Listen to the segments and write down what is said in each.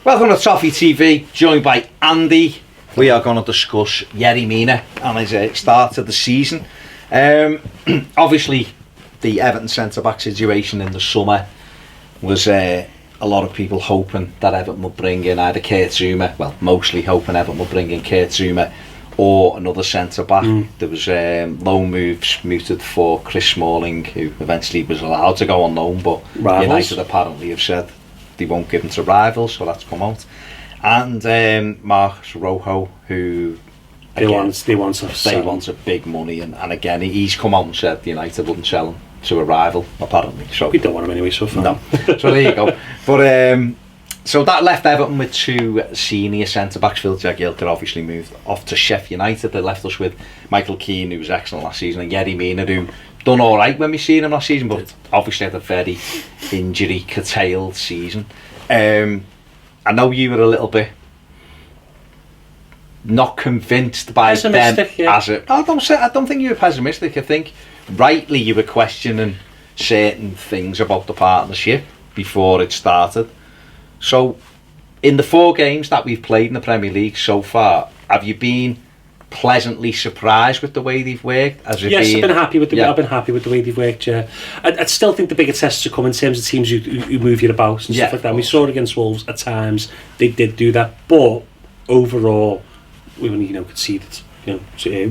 Welcome to Toffee TV, joined by Andy. We are going to discuss Yerry Mina and his start of the season. Obviously, the Everton centre-back situation in the summer was a lot of people hoping that Everton would bring in either Kurt Zouma, well, mostly hoping Everton would bring in Kurt Zouma or another centre-back. There was loan moves mooted for Chris Smalling, who eventually was allowed to go on loan, but United apparently have said they won't give him to rivals, so that's come out. And Marcus Rojo, who again, they want a big money, and again he's come out and said United wouldn't sell him to a rival apparently. So we don't want him anyway, so far. No. So there you go. But so that left Everton with two senior centre backs. Phil Jagielka obviously moved off to Sheffield United. They left us with Michael Keane, who was excellent last season, and Yerry Mina, who done all right when we seen him last season, but obviously had a very injury curtailed season. I know you were a little bit not convinced by pessimistic, them as a. I don't think you were pessimistic. I think rightly you were questioning certain things about the partnership before it started. So, in the 4 games that we've played in the Premier League so far, have you been pleasantly surprised with the way they've worked? I've been happy with I've been happy with the way they've worked. Yeah, I'd still think the bigger tests to come in terms of teams who move you about and stuff like that. We saw it against Wolves at times; they did do that, but overall, we only conceded. We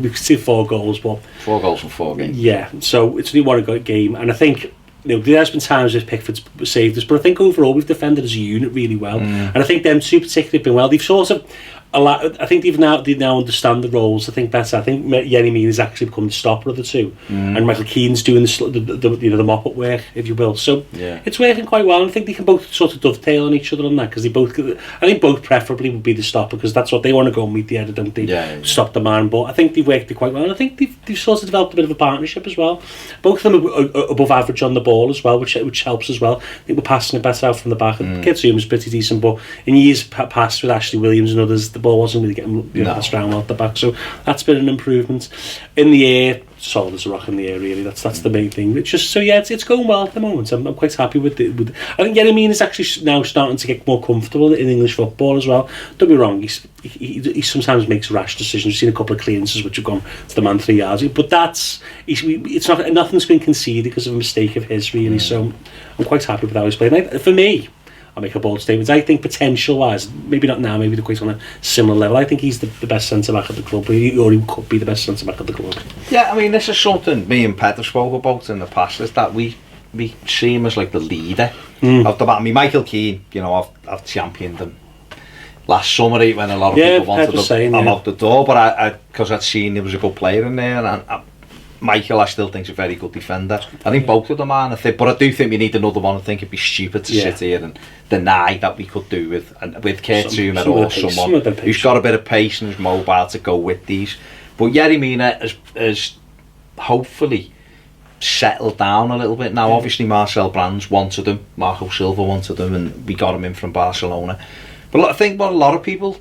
could see 4 goals, but 4 goals from 4 games. Yeah, so it's only one game, and I think there's been times where Pickford's saved us, but I think overall we've defended as a unit really well, and I think them two particularly have been well. They've sort of I think they now understand the roles. I think better. I think Yerry Mina has actually become the stopper of the two, and Michael Keane's doing the mop up work, if you will. So it's working quite well. And I think they can both sort of dovetail on each other on that, because I think both preferably would be the stopper, because that's what they want to go and meet the header, don't they? Stop the man. But I think they've worked it quite well, and I think they've sort of developed a bit of a partnership as well. Both of them are above average on the ball as well, which helps as well. I think we're passing it better out from the back. Kurt Zouma's pretty decent, but in years past with Ashley Williams and others, the ball wasn't really getting passed around well at the back, so that's been an improvement. In the air, solid as a rock in the air, really. That's the main thing. It's just it's going well at the moment. I'm quite happy with it. I think Yerry Mina is actually now starting to get more comfortable in English football as well. Don't be wrong, he sometimes makes rash decisions. We've seen a couple of clearances which have gone to the man 3 yards, but it's not, nothing's been conceded because of a mistake of his, really. So I'm quite happy with how he's playing. For me, I'll make a bold statement. I think potential-wise, maybe not now, maybe they're quite on a similar level. I think he's the best centre-back at the club, or he could be the best centre-back at the club. Yeah, I mean, this is something me and Ped have spoke about in the past, is that we see him as like the leader of the back. I mean, Michael Keane, I've championed him last summer when a lot of people wanted him out the door, but because I'd seen he was a good player in there, and Michael, I still think, is a very good defender. I think both of them are, but I do think we need another one. I think it'd be stupid to sit here and deny that we could do with Kurt Zouma or someone who's got a bit of pace and is mobile to go with these. But Yerry Mina has hopefully settled down a little bit now. Obviously, Marcel Brands wanted him, Marco Silva wanted him, and we got him in from Barcelona. But I think what a lot of people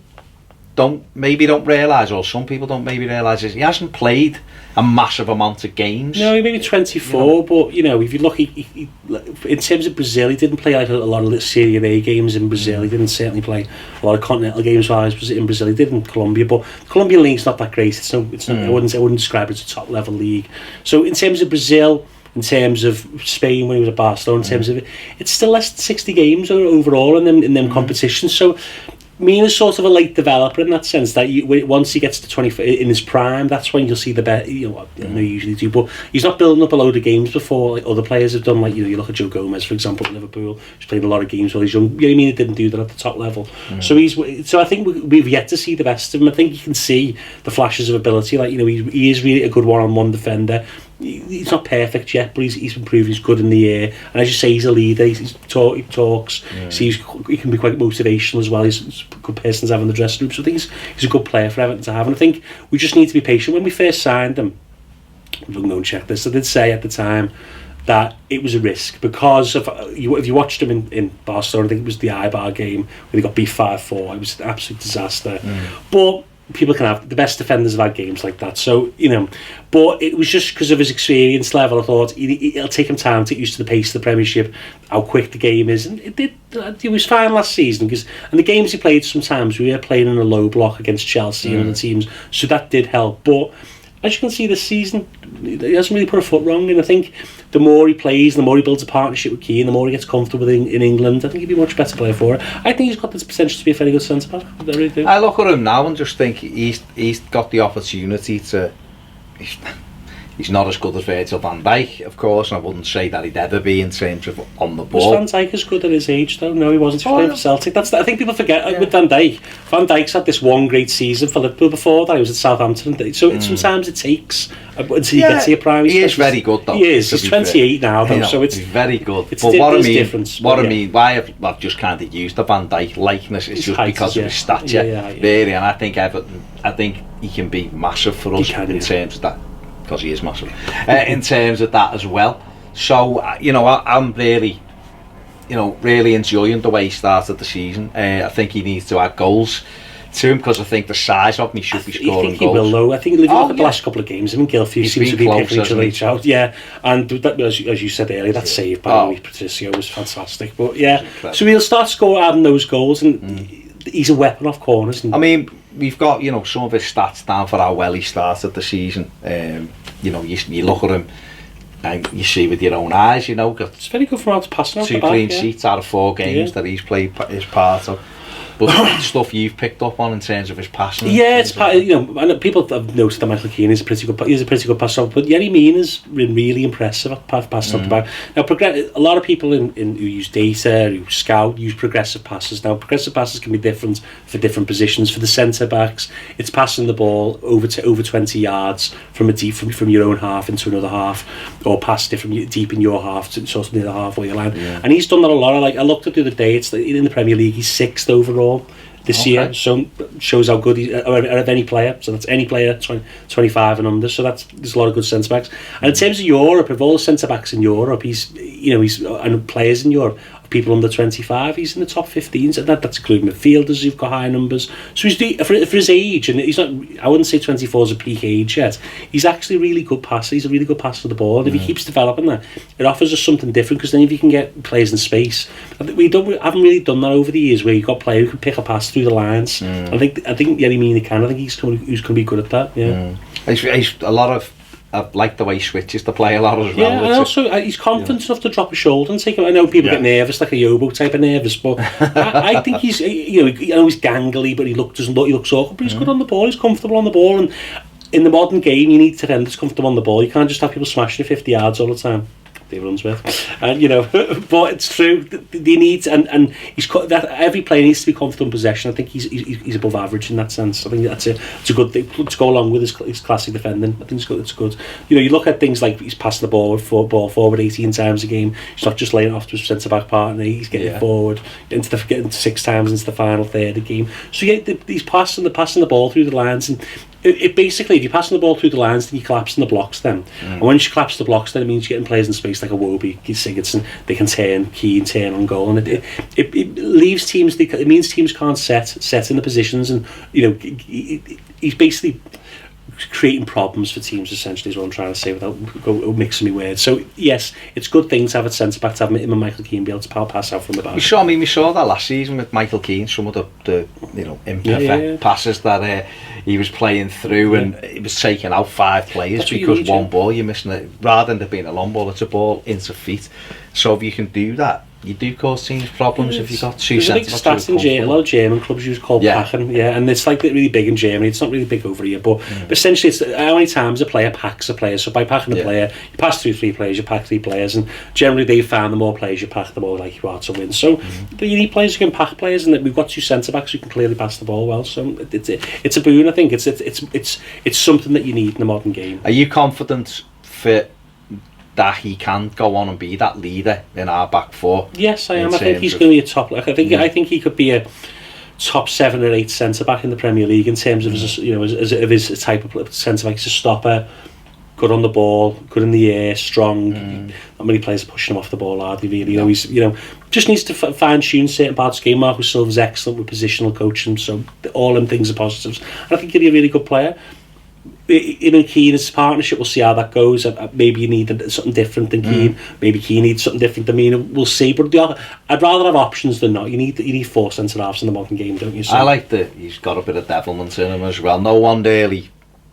don't realise, or some people don't maybe realise, is he hasn't played a massive amount of games. No, he may be 24, but if you look, he in terms of Brazil, he didn't play like a lot of Serie A games in Brazil. He didn't certainly play a lot of continental games while he was in Brazil. He did in Colombia, but the Colombian league's not that great. It's not. I wouldn't describe it as a top level league. So in terms of Brazil, in terms of Spain when he was at Barcelona, in terms of it's still less than 60 games overall in them competitions. So Mina's sort of a late developer in that sense, that once he gets to 20 in his prime, that's when you'll see the best. I know you usually do, but he's not building up a load of games before like other players have done. Like you look at Joe Gomez, for example, at Liverpool, who's played a lot of games while he's young. Mina didn't do that at the top level, so I think we've yet to see the best of him. I think you can see the flashes of ability. Like he is really a good one-on-one defender. He's not perfect yet, but he's been proving he's good in the air. And as you say, he's a leader. He talks. So he can be quite motivational as well. He's a good person to have in the dressing room. So I think he's a good player for Everton to have. And I think we just need to be patient. When we first signed him, we'll go and check this. I did say at the time that it was a risk, because if you watched him in Barcelona, I think it was the Eibar game where they got beat 5-4. It was an absolute disaster. But people can have the best defenders have had games like that. So but it was just because of his experience level. I thought it'll take him time to get used to the pace of the Premiership, how quick the game is, and it did. It was fine last season and the games he played, sometimes we were playing in a low block against Chelsea and other teams, so that did help. But as you can see this season, he hasn't really put a foot wrong, and I think the more he plays, the more he builds a partnership with Keane, the more he gets comfortable in England, I think he'd be a much better player for it. I think he's got the potential to be a very good centre-back. I really do. I look at him now and just think he's got the opportunity to... He's not as good as Virgil van Dijk, of course, and I wouldn't say that he'd ever be in terms of on the ball. Was Van Dijk as good at his age, though? No, he wasn't. He was playing for Celtic. I think people forget with Van Dijk. Van Dijk's had this one great season for Liverpool before that. He was at Southampton. So sometimes it takes until you get to your prime. He is very good, though. He is. He's 28 now, though. So it's he's very good. But what I mean, why I've just kind of used the Van Dijk likeness is just because of his stature, really. And I think Everton, he can be massive for us in terms of that. Because he is massive in terms of that as well. So I'm really enjoying the way he started the season. I think he needs to add goals to him, because I think the size of him, he should be scoring goals. I think he will, though. I think if you look at the last couple of games, Gylfi seems to be picking each out. Yeah, and that, as you said earlier, that save by Luis Patricio was fantastic. But so he'll start adding those goals, and he's a weapon off corners. I mean, we've got some of his stats down for how well he started the season. You look at him and you see with your own eyes. It's very good for him to pass. 2 clean sheets out of 4 games that he's played his part of. But stuff you've picked up on in terms of his passing. Yeah, it's part. And people have noticed that Michael Keane is a pretty good passer. But Yerry Mina's been really impressive at passing up the back. Now, a lot of people who use data, who scout, use progressive passes. Now, progressive passes can be different for different positions. For the centre backs, it's passing the ball over 20 yards from your own half into another half, or pass it from deep in your half to sort of near the halfway line. Yeah. And he's done that a lot. I looked at the other day. It's in the Premier League. He's 6th overall this year, so shows how good he's of any player. So that's any player 25 and under. So there's a lot of good centre backs. And in terms of Europe, of all the centre backs in Europe, he's and players in Europe, people under 25, he's in the top 15. So that's including midfielders who've got high numbers. So he's for his age, and he's not. I wouldn't say 24 is a peak age yet. He's actually a really good passer. He's a really good passer of the ball. And if he keeps developing that, it offers us something different. Because then if you can get players in space, we haven't really done that over the years, where you've got a player who can pick a pass through the lines. I think Yerry Mina can. I think he's going to be good at that. Yeah, he's a lot of. I like the way he switches to play a lot as well. Yeah, and also he's confident enough to drop a shoulder and take it. I know people get nervous, like a Yobo type of nervous, but I think he's, he's gangly, but he looks awkward, but he's good on the ball, he's comfortable on the ball, and in the modern game, you need defenders comfortable on the ball. You can't just have people smashing it 50 yards all the time. Dave Runsworth, and but it's true. They need and he's that every player needs to be comfortable in possession. I think he's above average in that sense. I think it's a good thing to go along with his classic defending. I think it's good. You look at things like he's passing the ball forward 18 times a game. He's not just laying it off to his centre back partner. He's getting forward getting 6 times into the final third of the game. So he's passing the ball through the lines, and it basically, if you're passing the ball through the lines, then you're collapsing the blocks then. And when you collapse the blocks, then it means you're getting players in space like a Wobie, Sigurdsson. They can turn on goal, and it leaves teams. It means teams can't set in the positions, and he's basically creating problems for teams, essentially, is what I'm trying to say without mixing my words. So yes, it's a good thing to have a centre back, to have him and Michael Keane be able to pass out from the back. We saw that last season with Michael Keane, some of the imperfect passes that he was playing through, and he was taking out 5 players because one ball you're missing it. Rather than it being a long ball, it's a ball into feet. So if you can do that, you do cause teams problems if you've got 2 centre backs. There's a big stat in a lot of German clubs use called packing, and it's like really big in Germany. It's not really big over here, but essentially it's how many times a player packs a player. So by packing a player, you pass through 3 players, you pack 3 players, and generally they found the more players you pack, the more likely you are to win. So you need players who can pack players, and we've got 2 centre backs who can clearly pass the ball well. So it's a boon. I think it's something that you need in the modern game. Are you confident that he can go on and be that leader in our back 4? Yes, I am. I think he's going to be a top. I think he could be a top 7 or 8 centre back in the Premier League in terms of his type of centre back. He's a stopper. good on the ball, good in the air, strong. Not many players are pushing him off the ball, are they really? Always, just needs to fine-tune certain parts of the game. Marcus Silva's excellent with positional coaching, so all them things are positives. And I think he'll be a really good player. Him and Keane as a partnership, we'll see how that goes. Maybe you need something different than Keane. Maybe Keane needs something different than Mina. We'll see. But I'd rather have options than not. You need 4 centre-halves in the modern game, don't you? So, I like that he's got a bit of devilment in him as well. No one really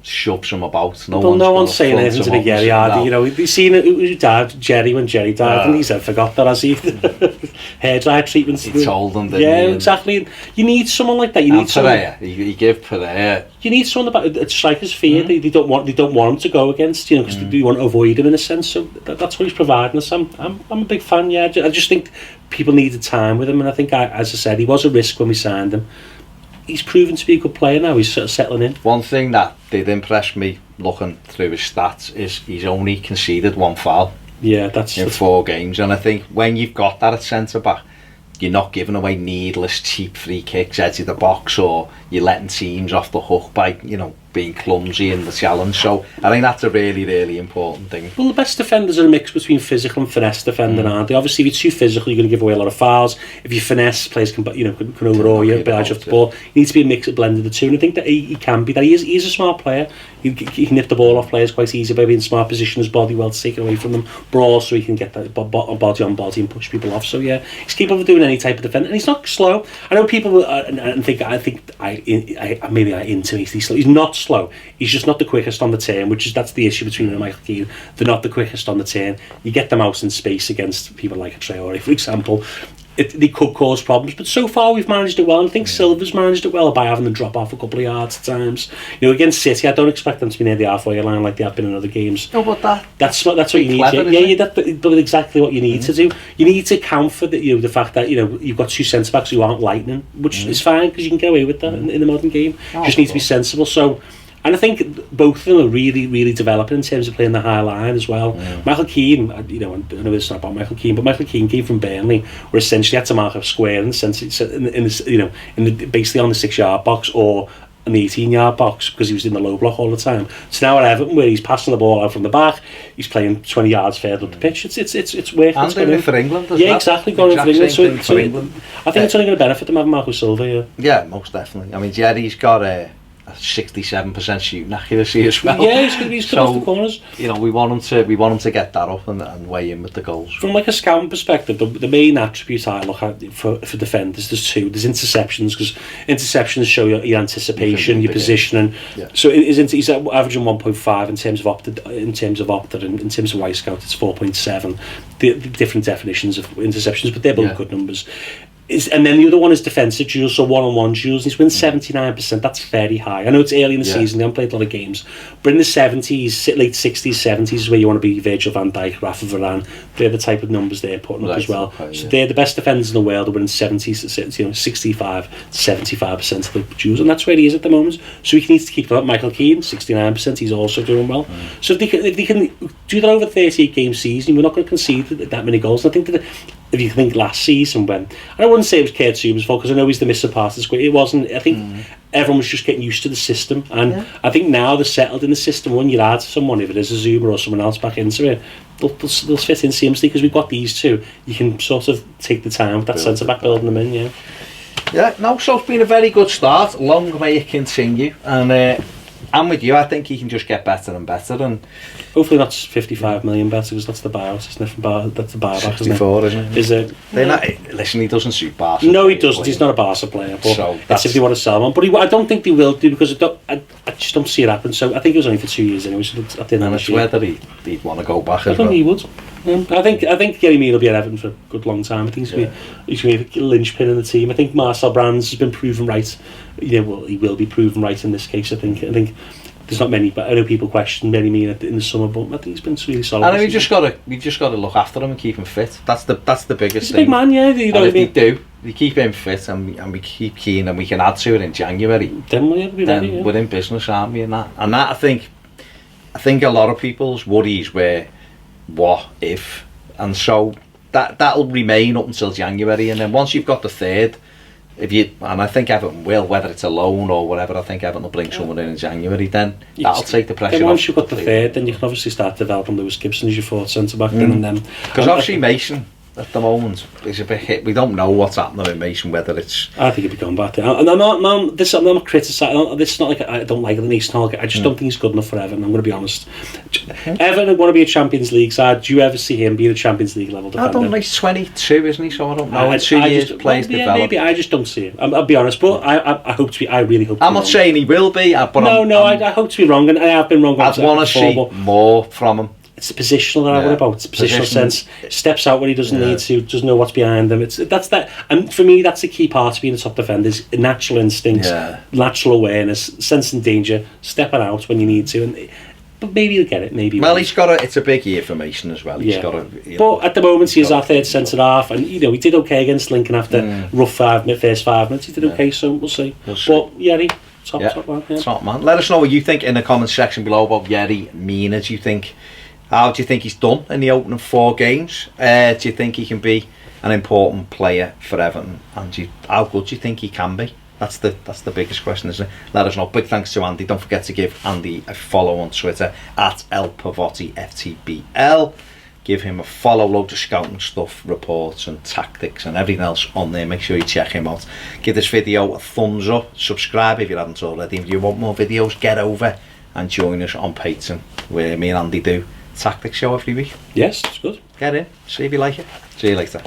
shoves him about. No one's saying anything to the Yerry, are they? You've seen it who died, when Jerry died, and he's forgot that, has he? Hairdryer treatments. He told them, didn't he? Exactly. You need someone like that. You need someone. He gave Pereira. You need someone about strikers fear. They don't want him to go against, because they want to avoid him in a sense. So that's what he's providing us. I'm a big fan. Yeah, I just think people needed time with him, and I think, as I said, he was a risk when we signed him. He's proven to be a good player now. He's sort of settling in. One thing that did impress me looking through his stats is he's only conceded 1 foul. Yeah, that's in 4 games, and I think when you've got that at centre back, you're not giving away needless cheap free kicks edge of the box, or you're letting teams off the hook by being clumsy in the challenge. So I think that's a really, really important thing. Well, the best defenders are a mix between physical and finesse defending, aren't they? Obviously, if you're too physical, you're going to give away a lot of fouls. If you finesse, players can overawe you, barrage off the ball. You need to be a mix of blend of the two, and I think that he can be that. He's a smart player. He can nip the ball off players quite easy by being smart, position his body well to take it away from them, but also he can get that body on body and push people off. So yeah, he's capable of doing any type of defender, and he's not slow. I know people maybe I intimate he's slow. He's not slow. He's just not the quickest on the turn, that's the issue between him and Michael Keane. They're not the quickest on the turn. You get them out in space against people like a Traore, for example. They could cause problems, but so far we've managed it well, and I think Silva's managed it well by having them drop off a couple of yards at times. Against City, I don't expect them to be near the halfway line like they have been in other games. No, but that's what you need. That's exactly what you need to do. You need to account for the fact that you've got 2 centre backs who aren't lightning, which is fine because you can get away with that in the modern game. You just need to be sensible. So. And I think both of them are really, really developing in terms of playing the high line as well. Michael Keane, I know it's not about Michael Keane, but Michael Keane came from Burnley, where essentially had to mark a square in the sense, basically on the 6-yard box or an 18-yard box because he was in the low block all the time. So now at Everton, where he's passing the ball out from the back, he's playing 20 yards further up the pitch. It's working. And doing it for England, exactly. Going for England. So England. I think it's only going to benefit them having Marco Silva. Yeah, most definitely. I mean, Jerry's got a 67% shooting accuracy as well. Yeah, he's good off the corners. We want him to get that up and weigh in with the goals. From like a scouting perspective, the main attribute I look at for defenders, there's 2. There's interceptions, because interceptions show your anticipation, your positioning. Yeah. So he's averaging 1.5 in terms of Opta, and in terms of Wisecout it's 4.7. The different definitions of interceptions, but they're both good numbers. And then the other one is defensive duels, so one-on-one duels. He's winning 79%. That's very high. I know it's early in the season; they haven't played a lot of games, but in the 70s, late 60s, 70s is where you want to be. Virgil van Dijk, Rafa Varane. They're the type of numbers they're putting up as well. So they're the best defenders in the world. They're winning 65 to 75% of the duels, and that's where he is at the moment. So he needs to keep that up. Michael Keane, 69%. He's also doing well. So if they can do that over a 38-game season, we're not going to concede that many goals. And I think that. If you think last season when... I wouldn't say it was Kurt Zouma's fault, because I know he's the missing part of the squad. It wasn't. I think everyone was just getting used to the system. And I think now they're settled in the system. When you add someone, if it is a Zouma or someone else back into it, they'll fit in seamlessly, because we've got these 2. You can sort of take the time with that centre-back, building them in, no, so it's been a very good start. Long may it continue. And I'm with you. I think he can just get better and better, and hopefully that's 55 million better, because that's the buyout, isn't it? That's the buyback, 64, isn't it? Listen, he doesn't suit Barca. No, he doesn't. He's not a Barca player. But so that's if they want to sell him. But I don't think they will do, because I just don't see it happen. So I think it was only for 2 years anyway. So I think it's whether he'd want to go back. I think he would. I think Yerry Mina will be at Everton for a good long time. I think he's going to be a linchpin in the team. I think Marcel Brands has been proven right. He will be proven right in this case. I think there's not many, but I know people question Yerry Mina in the summer, but I think he's been really solid. I know we just got to look after him and keep him fit. That's the biggest thing. He's a big man, yeah. If we keep him fit and we keep Keane and we can add to it in January, then we're in business, aren't we? And that I think a lot of people's worries were, what if? And so that'll remain up until January, and then once you've got the third, and I think Everton will, whether it's a loan or whatever. I think Everton will bring someone in January. Then that'll take the pressure. Then once off you've got the third, then you can obviously start developing Lewis Gibson as your fourth centre back. Then and then, because obviously Mason at the moment is a bit hit. We don't know what's happening with Mason. Whether it's I think he'll be going back there. And I'm not criticising. This is not like I don't like the National League. I just don't think he's good enough for Everton. I'm going to be honest. Everton want to be a Champions League side. Do you ever see him be the Champions League level defender? I don't know. He's 22, isn't he? So I don't know. In 2 years, players develop. Maybe I just don't see it. I'll be honest, but I hope to be. I really hope. I'm not saying he will be, but I hope to be wrong, and I have been wrong. I'd want to see more from him. It's the positional that I worry about. It's the positional sense. Steps out when he doesn't need to. Doesn't know what's behind him. That's that. And for me, that's the key part of being a top defender: is natural instincts, natural awareness, sensing danger, stepping out when you need to. And but maybe he'll get it. Maybe. Well, he's got it's a big year for Mason as well. He's got to. But at the moment, he's our third centre half, and he did okay against Lincoln after rough first 5 minutes. He did okay, so we'll see. But Yerry. Top man. Top man. Let us know what you think in the comments section below about Yerry Mina. How do you think he's done in the opening 4 games? Do you think he can be an important player for Everton? And how good do you think he can be? That's the biggest question, isn't it? Let us know. Big thanks to Andy. Don't forget to give Andy a follow on Twitter at LPavottiFTBL. Give him a follow, loads of scouting stuff, reports and tactics and everything else on there. Make sure you check him out. Give this video a thumbs up. Subscribe if you haven't already. If you want more videos, get over and join us on Patreon, where me and Andy do tactics show every week. Yes, it's good. Get in, see if you like it. See you later.